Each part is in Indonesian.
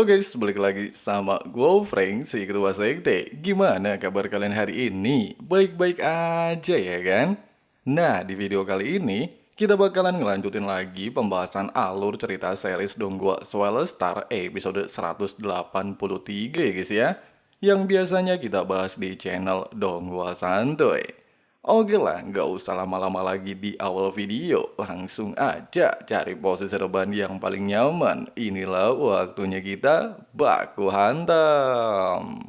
Halo guys, balik lagi sama gue Frank, si ketua sekte. Gimana kabar kalian hari ini? Baik-baik aja ya kan? Nah, di video kali ini, kita bakalan ngelanjutin lagi pembahasan alur cerita series Donggua Swell Star episode 183 ya guys ya. Yang biasanya kita bahas di channel Donggua Santuy. Oke lah, nggak usah lama-lama lagi di awal video. Langsung aja cari posisi rebahan yang paling nyaman. Inilah waktunya kita baku hantam.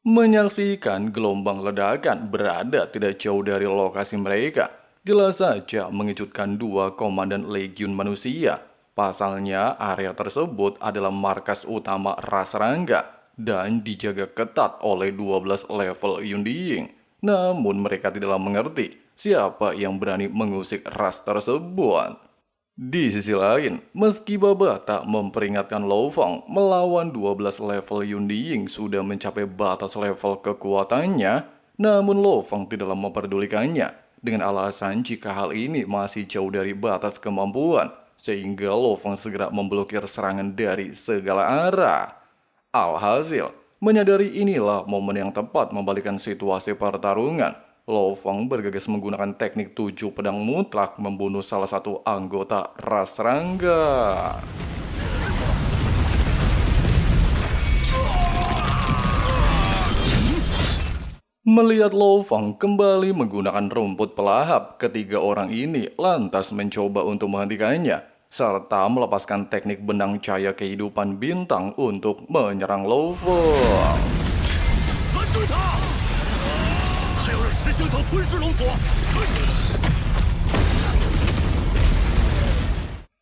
Menyaksikan gelombang ledakan berada tidak jauh dari lokasi mereka, jelas saja mengejutkan dua komandan legiun manusia. Pasalnya area tersebut adalah markas utama ras Rangga dan dijaga ketat oleh 12 level Yundiing. Namun mereka tidaklah mengerti siapa yang berani mengusik ras tersebut. Di sisi lain, meski Baba tak memperingatkan Lo Fong melawan 12 level Yundiing sudah mencapai batas level kekuatannya, namun Lo Fong tidaklah memperdulikannya dengan alasan jika hal ini masih jauh dari batas kemampuan, sehingga Lo Fong segera memblokir serangan dari segala arah. Alhasil, menyadari inilah momen yang tepat membalikan situasi pertarungan. Lo Fong bergegas menggunakan teknik 7 pedang mutlak membunuh salah satu anggota ras Rangga. Melihat Lo Fong kembali menggunakan rumput pelahap, ketiga orang ini lantas mencoba untuk menghentikannya, serta melepaskan teknik benang cahaya kehidupan bintang untuk menyerang Lo Fong.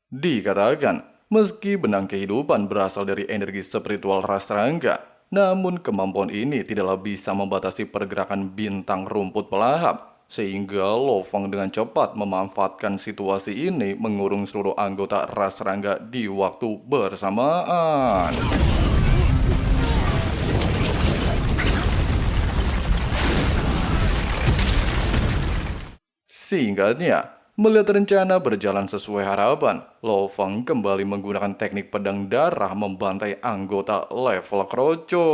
Dikatakan, meski benang kehidupan berasal dari energi spiritual ras Rangga, namun kemampuan ini tidaklah bisa membatasi pergerakan bintang rumput pelahap, sehingga Lo Fong dengan cepat memanfaatkan situasi ini mengurung seluruh anggota ras Rangga di waktu bersamaan. Singkatnya, melihat rencana berjalan sesuai harapan, Lo Fong kembali menggunakan teknik pedang darah membantai anggota level kroco.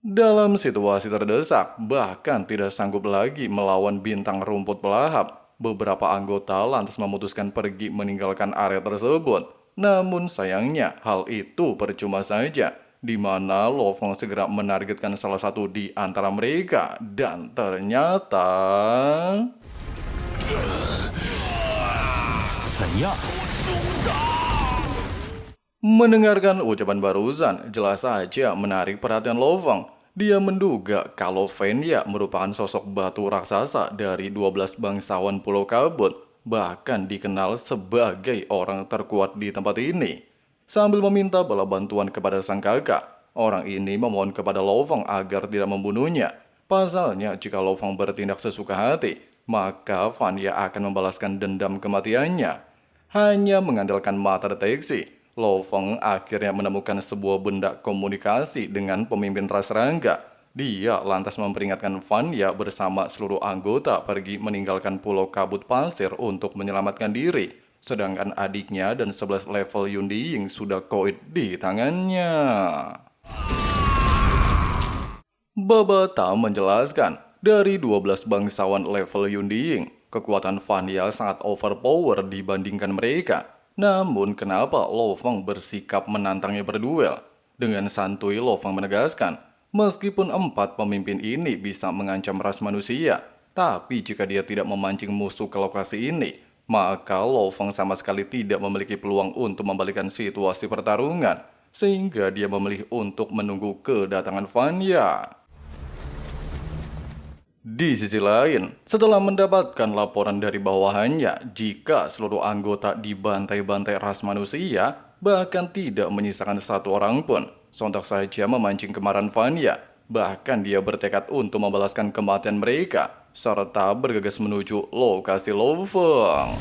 Dalam situasi terdesak, bahkan tidak sanggup lagi melawan bintang rumput pelahap, beberapa anggota lantas memutuskan pergi meninggalkan area tersebut. Namun sayangnya, hal itu percuma saja, di mana Lo Fong segera menargetkan salah satu di antara mereka, dan ternyata mendengarkan ucapan barusan jelas saja menarik perhatian Lo Fong. Dia menduga kalau Fenya merupakan sosok batu raksasa dari 12 bangsawan Pulau Kabut, bahkan dikenal sebagai orang terkuat di tempat ini. Sambil meminta bala bantuan kepada sang kakak, orang ini memohon kepada Lo Fong agar tidak membunuhnya. Pasalnya jika Lo Fong bertindak sesuka hati, maka Fanya akan membalaskan dendam kematiannya. Hanya mengandalkan mata deteksi, Lo Fong akhirnya menemukan sebuah benda komunikasi dengan pemimpin ras Rangga. Dia lantas memperingatkan Fanya bersama seluruh anggota pergi meninggalkan Pulau Kabut Pasir untuk menyelamatkan diri. Sedangkan adiknya dan 11 level Yundiing sudah koid di tangannya. Baba Ta menjelaskan, dari 12 bangsawan level Yundiing, kekuatan Fanya sangat overpower dibandingkan mereka. Namun kenapa Lo Fong bersikap menantangnya berduel? Dengan santuy Lo Fong menegaskan, meskipun 4 pemimpin ini bisa mengancam ras manusia, tapi jika dia tidak memancing musuh ke lokasi ini, maka Lo Fong sama sekali tidak memiliki peluang untuk membalikan situasi pertarungan, sehingga dia memilih untuk menunggu kedatangan Fanya. Di sisi lain, setelah mendapatkan laporan dari bawahannya jika seluruh anggota dibantai-bantai ras manusia, bahkan tidak menyisakan satu orang pun, sontak saja memancing kemarahan Fanya. Bahkan dia bertekad untuk membalaskan kematian mereka, serta bergegas menuju lokasi Lo Fong.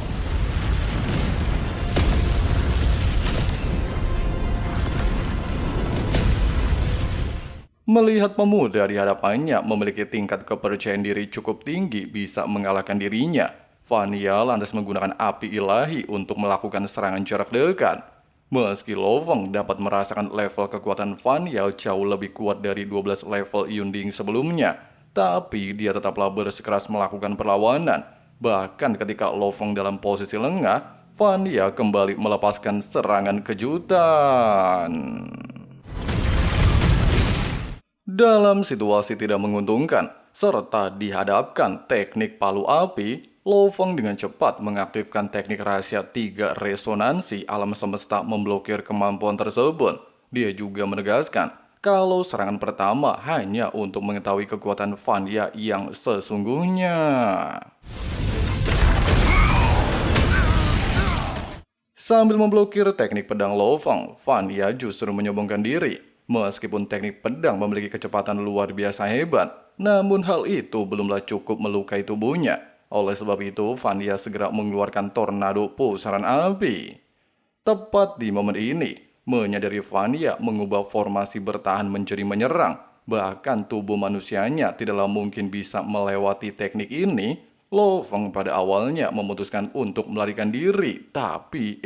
Melihat pemuda di hadapannya memiliki tingkat kepercayaan diri cukup tinggi bisa mengalahkan dirinya, Vanya lantas menggunakan api ilahi untuk melakukan serangan jarak dekat. Meski Lo Feng dapat merasakan level kekuatan Vanya jauh lebih kuat dari 12 level Yunding sebelumnya, tapi dia tetaplah bersikeras melakukan perlawanan. Bahkan ketika Lo Feng dalam posisi lengah, Vanya kembali melepaskan serangan kejutan. Dalam situasi tidak menguntungkan, serta dihadapkan teknik palu api, Lo Feng dengan cepat mengaktifkan teknik rahasia 3 resonansi alam semesta memblokir kemampuan tersebut. Dia juga menegaskan kalau serangan pertama hanya untuk mengetahui kekuatan Vanya yang sesungguhnya. Sambil memblokir teknik pedang Lo Feng, Vanya justru menyombongkan diri. Meskipun teknik pedang memiliki kecepatan luar biasa hebat, namun hal itu belumlah cukup melukai tubuhnya. Oleh sebab itu, Vanya segera mengeluarkan tornado pusaran api. Tepat di momen ini, menyadari Vanya mengubah formasi bertahan menjadi menyerang. Bahkan tubuh manusianya tidaklah mungkin bisa melewati teknik ini. Lo Feng pada awalnya memutuskan untuk melarikan diri, tapi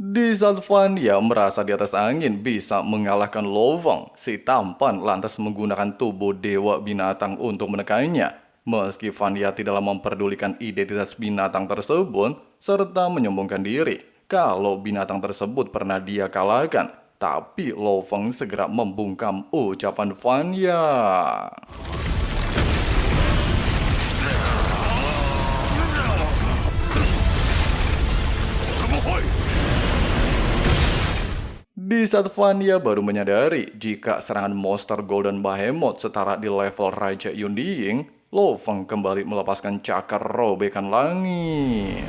di saat Vanya merasa di atas angin bisa mengalahkan Lo Feng, si tampan lantas menggunakan tubuh dewa binatang untuk menekannya. Meski Vanya tidaklah memperdulikan identitas binatang tersebut, serta menyombongkan diri kalau binatang tersebut pernah dia kalahkan, tapi Lo Feng segera membungkam ucapan Vanya. Di saat Vanya baru menyadari jika serangan monster Golden Behemoth setara di level Raja Yunding, Lo Feng kembali melepaskan cakar robekan langit.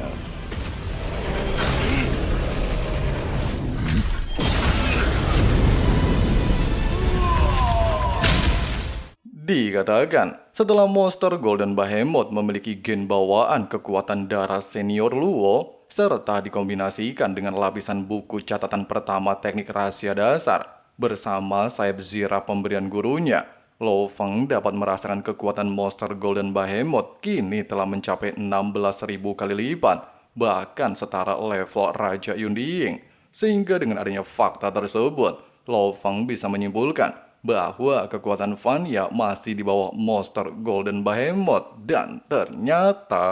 Dikatakan, setelah monster Golden Behemoth memiliki gen bawaan kekuatan darah senior Luo, serta dikombinasikan dengan lapisan buku catatan pertama teknik rahasia dasar, bersama sayap zira pemberian gurunya, Lo Feng dapat merasakan kekuatan monster Golden Behemoth kini telah mencapai 16.000 kali lipat, bahkan setara level Raja Yunding. Sehingga dengan adanya fakta tersebut, Lo Feng bisa menyimpulkan bahwa kekuatan Vanya masih di bawah monster Golden Behemoth, dan ternyata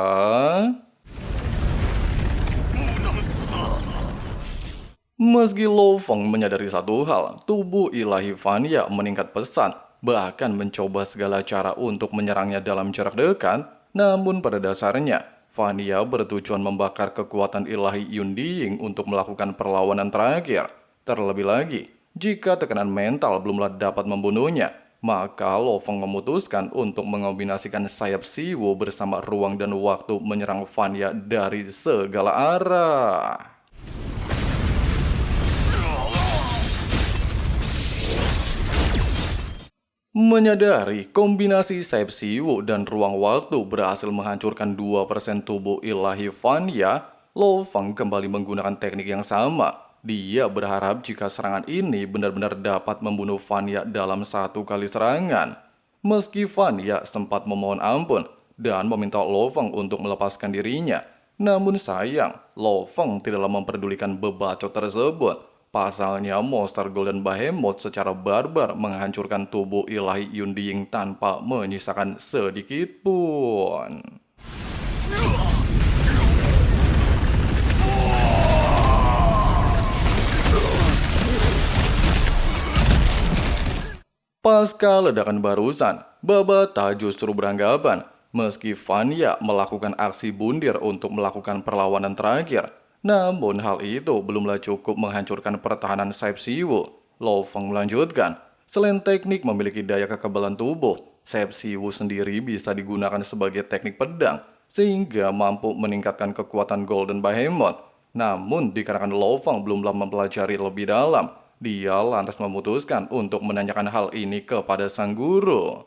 meski Lo Feng menyadari satu hal, tubuh ilahi Vanya meningkat pesat, bahkan mencoba segala cara untuk menyerangnya dalam jarak dekat, namun pada dasarnya Vanya bertujuan membakar kekuatan ilahi Yunding untuk melakukan perlawanan terakhir. Terlebih lagi, jika tekanan mental belumlah dapat membunuhnya, maka Lo Feng memutuskan untuk mengombinasikan sayap Siwu bersama ruang dan waktu menyerang Vanya dari segala arah. Menyadari kombinasi sayap Siwu dan ruang waktu berhasil menghancurkan 2% tubuh ilahi Vanya, Lo Feng kembali menggunakan teknik yang sama. Dia berharap jika serangan ini benar-benar dapat membunuh Vanya dalam satu kali serangan. Meski Vanya sempat memohon ampun dan meminta Lo Feng untuk melepaskan dirinya, namun sayang, Lo Feng tidaklah memperdulikan bebacot tersebut. Pasalnya, monster Golden Behemoth secara barbar menghancurkan tubuh ilahi Yunding tanpa menyisakan sedikit pun. Pasca ledakan barusan, Babata justru beranggapan meski Vanya melakukan aksi bundir untuk melakukan perlawanan terakhir, namun hal itu belumlah cukup menghancurkan pertahanan sayap Siwu. Lo Feng melanjutkan, selain teknik memiliki daya kekebalan tubuh, sayap Siwu sendiri bisa digunakan sebagai teknik pedang, sehingga mampu meningkatkan kekuatan Golden Behemoth. Namun dikarenakan Lo Feng belumlah mempelajari lebih dalam, dia lantas memutuskan untuk menanyakan hal ini kepada sang guru.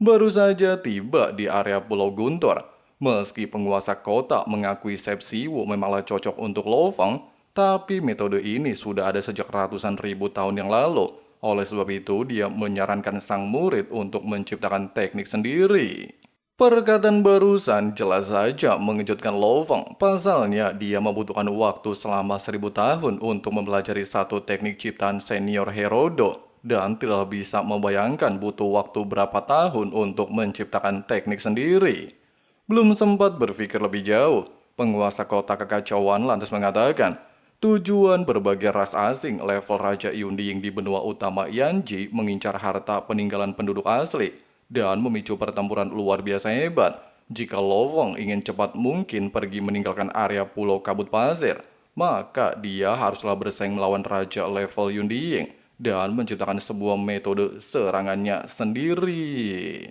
Baru saja tiba di area Pulau Guntur, meski penguasa kota mengakui sayap Siwu memanglah cocok untuk Lo Feng, Tapi metode ini sudah ada sejak ratusan ribu tahun yang lalu. Oleh sebab itu, dia menyarankan sang murid untuk menciptakan teknik sendiri. Perkataan barusan jelas saja mengejutkan Lo Feng. Pasalnya, dia membutuhkan waktu selama 1000 tahun untuk mempelajari satu teknik ciptaan senior Herodo. Dan tidak bisa membayangkan butuh waktu berapa tahun untuk menciptakan teknik sendiri. Belum sempat berpikir lebih jauh, penguasa kota kekacauan lantas mengatakan, tujuan berbagai ras asing level Raja Yunding di benua utama Yanji mengincar harta peninggalan penduduk asli dan memicu pertempuran luar biasa hebat. Jika Lo Feng ingin cepat mungkin pergi meninggalkan area pulau kabut pasir, maka dia haruslah bersaing melawan Raja level Yunding dan menciptakan sebuah metode serangannya sendiri.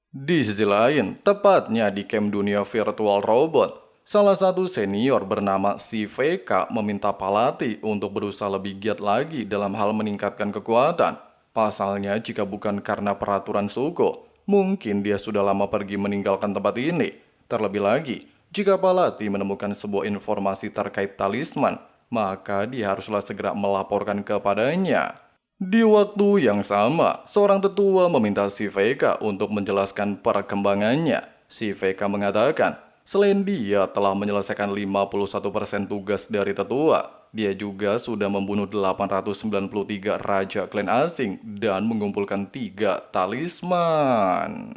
Di sisi lain, tepatnya di camp dunia virtual robot, salah satu senior bernama si VK meminta Palati untuk berusaha lebih giat lagi dalam hal meningkatkan kekuatan. Pasalnya jika bukan karena peraturan suku, mungkin dia sudah lama pergi meninggalkan tempat ini. Terlebih lagi, jika Palati menemukan sebuah informasi terkait talisman, maka dia haruslah segera melaporkan kepadanya. Di waktu yang sama, seorang tetua meminta si VK untuk menjelaskan perkembangannya. Si VK mengatakan, selain dia telah menyelesaikan 51% tugas dari tetua, dia juga sudah membunuh 893 raja klan asing dan mengumpulkan 3 talisman.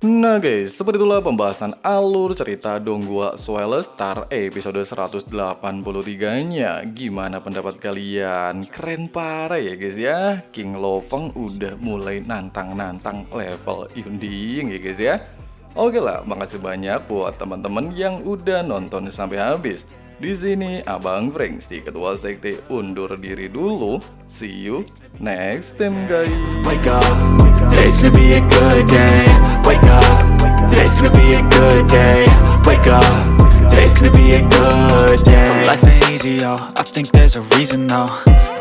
Nah guys, seperti itulah pembahasan alur cerita Donghua Swell Star episode 183-nya. Gimana pendapat kalian? Keren parah ya guys ya. King Lo Feng udah mulai nantang-nantang level Yunding ya guys ya. Oke lah, makasih banyak buat teman-teman yang udah nonton sampai habis. Di sini Abang Frank, si ketua sekte, undur diri dulu. See you next time guys. Wake up, today's gonna be a good day. Wake up, today's gonna be a good day. Wake up, today's gonna be a good day. So life ain't easy, yo, I think there's a reason though.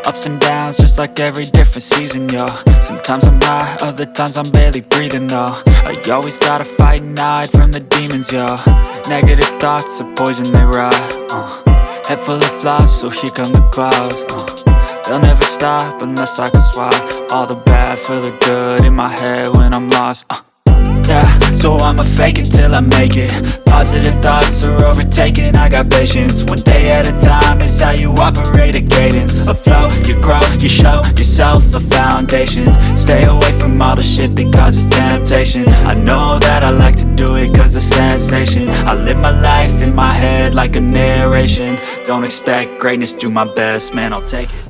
Ups and downs, just like every different season, yo. Sometimes I'm high, other times I'm barely breathing, though. I always gotta fight and hide from the demons, yo. Negative thoughts are poison, they rot. Head full of flies, so here come the clouds. They'll never stop unless I can swap all the bad for the good in my head when I'm lost. Yeah, so I'ma fake it till I make it. Positive thoughts are overtaken, I got patience. One day at a time is how you operate a cadence. Afloat, you grow, you show yourself a foundation. Stay away from all the shit that causes temptation. I know that I like to do it cause it's sensation. I live my life in my head like a narration. Don't expect greatness, do my best, man, I'll take it.